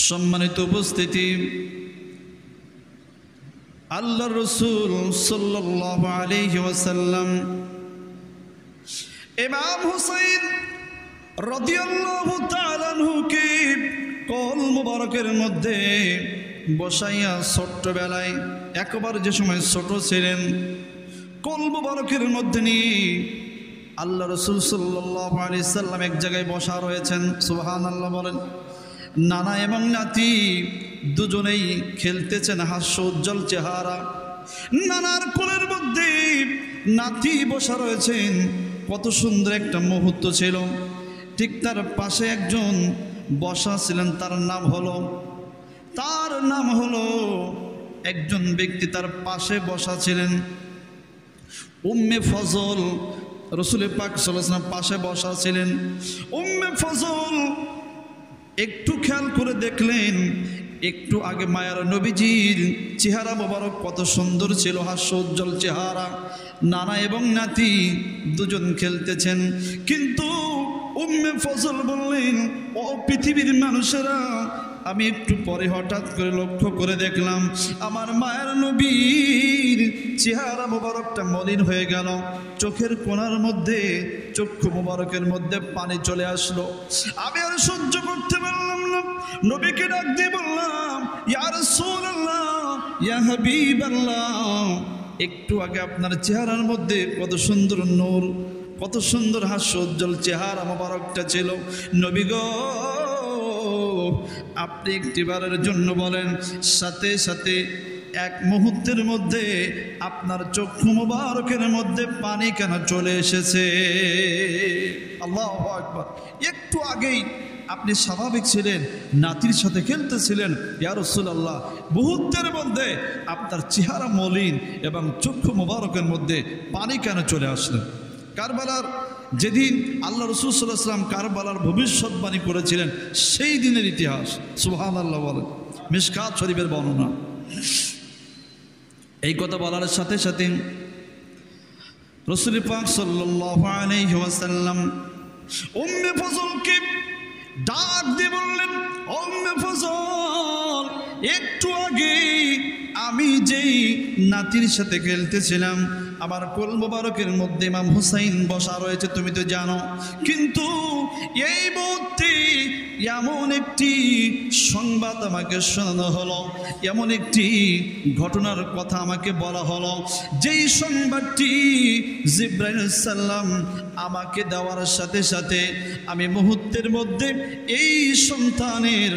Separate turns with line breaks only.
সম্মানিত উপস্থিতি, আল্লাহর রাসূল সাল্লাল্লাহু আলাইহি ওয়াসাল্লাম ইমাম হুসাইন রাদিয়াল্লাহু তাআলা আনহুকে কোল মুবারকের মধ্যে বসাইয়া ছোট্টবেলায় একবার যে সময় ছোট ছিলেন, কোল মুবারকের মধ্যে নিয়ে আল্লাহ রাসূল সাল্লাল্লাহু আলাইহি সাল্লাম এক জায়গায় বসা রয়েছেন। সুবহানাল্লাহ বলেন। নানা এবং নাতি দুজনেই খেলতেছেন, হাস্য উজ্জ্বল চেহারা। নানার কোলের মধ্যে নাতি বসা রয়েছেন, কত সুন্দর একটা মুহূর্ত ছিল। ঠিক তার পাশে একজন বসা ছিলেন, তার নাম হলো একজন ব্যক্তি তার পাশে বসা ছিলেন উম্মে ফজল। রাসূল পাক সাল্লাল্লাহু আলাইহি ওয়াসাল্লাম পাশে বসা ছিলেন। উম্মে ফজল একটু খেয়াল করে দেখলেন, একটু আগে মায়ার নবীজির চেহারা মোবারক কত সুন্দর ছিল, হাস্য উজ্জ্বল চেহারা। নানা এবং নাতি দুজন খেলতেছেন, কিন্তু উম্মে ফজল বললেন, ও পৃথিবীর মানুষেরা, আমি একটু পরে হঠাৎ করে লক্ষ্য করে দেখলাম আমার মায়ের নবীর চেহারা মোবারকটা মলিন হয়ে গেল। চোখের কোণার মধ্যে, চক্ষু মোবারকের মধ্যে পানি চলে আসলো। আমি আর সহ্য করতে পারলাম না, নবীকে ডাক দিয়ে বললাম, ইয়া রাসূলুল্লাহ, ইয়া হাবিবাল্লাহ, একটু আগে আপনার চেহারার মধ্যে কত সুন্দর নূর, কত সুন্দর হাস্য উজ্জ্বল চেহারা মোবারকটা ছিল। নবী গো, আপনি একটিবারের জন্য বলেন, সাথে সাথে এক মুহূর্তের মধ্যে আপনার চক্ষু মোবারকের মধ্যে পানি কেন চলে এসেছে? আল্লাহু আকবার। একটু আগেই আপনি স্বাভাবিক ছিলেন, নাতির সাথে খেলতেছিলেন, ইয়া রাসূলুল্লাহ, মুহূর্তের মধ্যে আপনার চেহারা মলিন এবং চক্ষু মোবারকের মধ্যে পানি কেন চলে আসলেন? কারবালার যেদিন আল্লাহ রাসূল সাল্লাল্লাহু আলাইহি ওয়াসাল্লাম কারবালার ভবিষ্যৎবাণী করেছিলেন, সেই দিনের ইতিহাস। সুবহানাল্লাহ বলেন। মিশকাত শরীফের বর্ণনা। এই কথা বলার সাথে সাথে রাসূল পাক সাল্লাল্লাহু আলাইহি ওয়াসাল্লাম উম্মে ফজলকে ডাক দিয়ে বললেন, উম্মে ফজল, একটু আগে আমি যেই নাতির সাথে খেলতেছিলাম, আমার কোল মোবারকের মধ্যে ইমাম হুসাইন বসা রয়েছে, তুমি তো জানো। কিন্তু এই মুহূর্তে এমন একটি সংবাদ আমাকে শোনানো হলো, এমন একটি ঘটনার কথা আমাকে বলা হলো, যেই সংবাদটি জিবরাইল আলাইহিস সালাম আমাকে দেওয়ার সাথে সাথে আমি মুহূর্তের মধ্যে এই সন্তানের